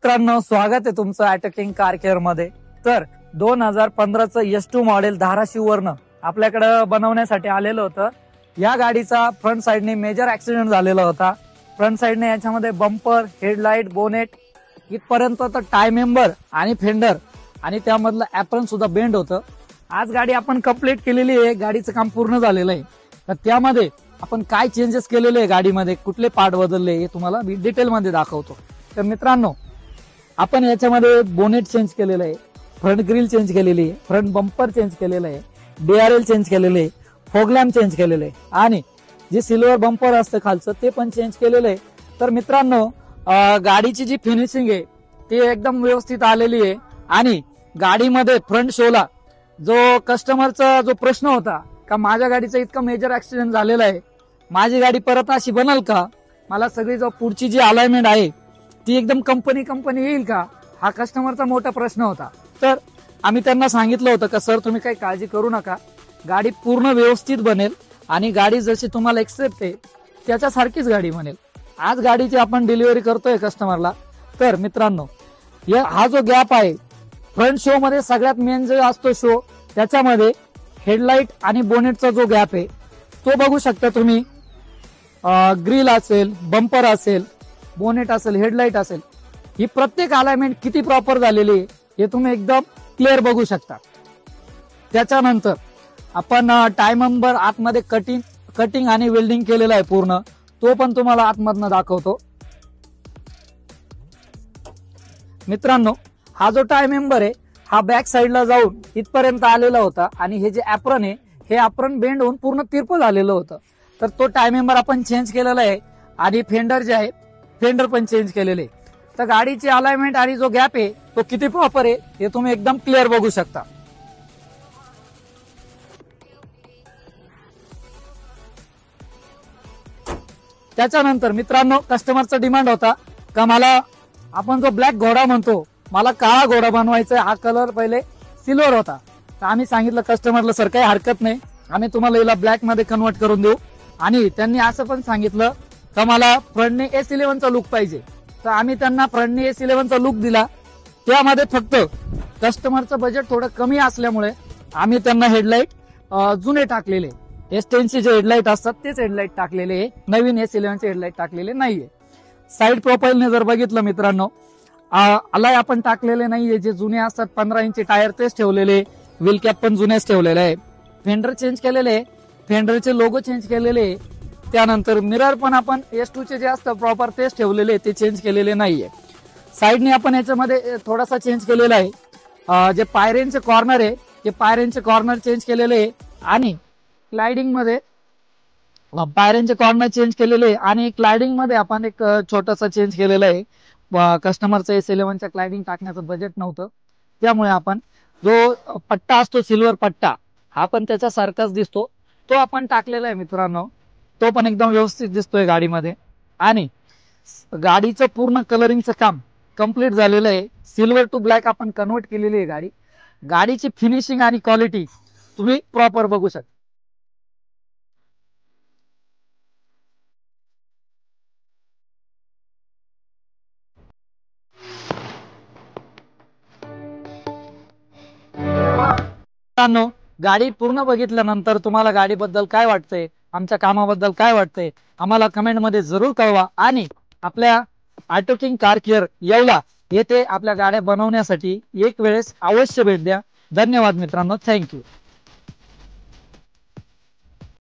मित्रांनो, स्वागत आहे तुमचं ऑटो किंग कार केअर मध्ये। तर 2015चं S2 मॉडेल धाराशिववरनं आपल्याकडे बनवण्यासाठी आलेलं होतं। या गाडीचा फ्रंट साइडने मेजर ऍक्सिडेंट झालेला होता। फ्रंट साइडने याच्यामध्ये बंपर, हेडलाइट, बोनेट इथपर्यंत तर टाय मेंबर आणि फेंडर आणि त्यामधलं ऍप्रन सुद्धा बेंड होतं। आज गाडी आपण कंप्लीट केलेली आहे, गाडीचं काम पूर्ण झालेलं आहे। तर त्यामध्ये आपण काय चेंजेस केलेले आहे, गाडीमध्ये कुठले पार्ट बदलले हे तुम्हाला मी डिटेल मध्ये दाखवतो। तर मित्रांनो, आपण याच्यामध्ये बोनेट चेंज केलेलं आहे, फ्रंट ग्रिल चेंज केलेली आहे, फ्रंट बंपर चेंज केलेलं आहे, DRL चेंज केलेले आहे, फॉग लॅम्प चेंज केलेले आहे आणि जे सिल्वर बंपर असतं खालचं ते पण चेंज केलेलं आहे। तर मित्रांनो, गाडीची जी फिनिशिंग आहे ती एकदम व्यवस्थित आलेली आहे आणि गाडीमध्ये फ्रंट शोला जो कस्टमरचा जो प्रश्न होता का माझ्या गाडीचा इतका मेजर ऍक्सिडेंट झालेला आहे, माझी गाडी परत अशी बनल का, मला सगळी जो पुढची जी अलाइनमेंट आहे ती एकदम कंपनी येईल का, हा कस्टमरचा मोठा प्रश्न होता। तर आम्ही त्यांना सांगितलं होतं का सर तुम्ही काही काळजी करू नका, गाडी पूर्ण व्यवस्थित बनेल आणि गाडी जशी तुम्हाला एक्सेप्ट आहे त्याच्यासारखीच गाडी बनेल। आज गाडीची आपण डिलिव्हरी करतोय कस्टमरला। तर मित्रांनो, हा जो गॅप आहे फ्रंट शो मध्ये सगळ्यात मेन जो असतो शो, त्याच्यामध्ये हेडलाइट आणि बोनेटचा जो गॅप आहे तो बघू शकता तुम्ही। ग्रिल असेल, बंपर असेल, बोनेट असेल, हेडलाइट असेल, ही प्रत्येक अलाइनमेंट किती प्रॉपर झालेली आहे हे तुम्ही एकदम क्लिअर बघू शकता। त्याच्यानंतर आपण टाय मेंबर आतमध्ये कटिंग आणि वेल्डिंग केलेला आहे पूर्ण, तो पण तुम्हाला आतमधनं दाखवतो। मित्रांनो, हा जो टाय मेंबर आहे हा बॅक साइडला जाऊन इथपर्यंत आलेला होता आणि हे जे ऍप्रन आहे हे ऍप्रन बेंड होऊन पूर्ण तिरपं झालेलं होतं। तर तो टाय मेंबर आपण चेंज केलेला आहे आणि फेंडर जे आहे फेंडर पण चेंज केलेले। तर गाडीची अलाइनमेंट आणि जो गॅप आहे तो किती प्रॉपर आहे हे तुम्ही एकदम क्लिअर बघू शकता। त्याच्यानंतर मित्रांनो, कस्टमरचा डिमांड होता का मला आपण जो ब्लॅक घोडा म्हणतो, मला काळा घोडा बनवायचा, हा कलर पहिले सिल्वर होता। तर आम्ही सांगितलं कस्टमरला सर काही हरकत नाही, आम्ही तुम्हाला याला ब्लॅक मध्ये कन्वर्ट करून देऊ। आणि त्यांनी असं पण सांगितलं का मला फ्रंटने S11चा लुक पाहिजे, तर आम्ही त्यांना फ्रंटने S11चा लुक दिला। त्यामध्ये फक्त कस्टमरचं बजेट थोडं कमी असल्यामुळे आम्ही त्यांना हेडलाइट जुने टाकलेले, S10चे जे हेडलाइट असतात तेच हेडलाइट टाकलेले, नवीन S11चे हेडलाइट टाकलेले नाहीये। साइड प्रोफाईलने जर बघितलं मित्रांनो, अलाय आपण टाकलेले नाहीये, जे जुने असतात 15 इंची टायर तेच ठेवलेले, व्हील कॅप पण जुनेच ठेवलेले आहे, फेंडर चेंज केलेले, फेंडरचे लोगो चेंज केलेले, त्यानंतर मिरर पण आपण S2चे जे असतं प्रॉपर तेच ठेवलेले, ते चेंज केलेले नाहीये। साइडने आपण याच्यामध्ये थोडासा चेंज केलेला आहे, जे पायऱ्यांचे कॉर्नर आहे ते पायऱ्यांचे कॉर्नर चेंज केलेले आणि स्लायडिंग मध्ये पायऱ्यांचे कॉर्नर चेंज केलेले आणि क्लायडिंग मध्ये आपण एक छोटासा चेंज केलेला आहे। कस्टमरचं S11च्या क्लायडिंग टाकण्याचं बजेट नव्हतं, त्यामुळे आपण जो पट्टा असतो सिल्वर पट्टा हा पण त्याच्या सारखाच दिसतो, तो आपण टाकलेला आहे मित्रांनो। तो पण एकदम व्यवस्थित दिसतोय गाडीमध्ये आणि गाडीचं पूर्ण कलरिंगचं काम कंप्लीट झालेलं आहे। सिल्वर टू ब्लॅक आपण कन्वर्ट केलेली आहे गाडी। गाडीची फिनिशिंग आणि क्वालिटी तुम्ही प्रॉपर बघू शकता। गाडी पूर्ण बघितल्यानंतर तुम्हाला गाडीबद्दल काय वाटतंय, आमच्या कामाबद्दल काय वाटतंय, आम्हाला कमेंट मध्ये जरूर कळवा आणि आपल्या auto king car care Yeola येथे आपल्या गाड्या बनवण्यासाठी एक वेळेस अवश्य भेट द्या। धन्यवाद मित्रांनो, थँक्यू।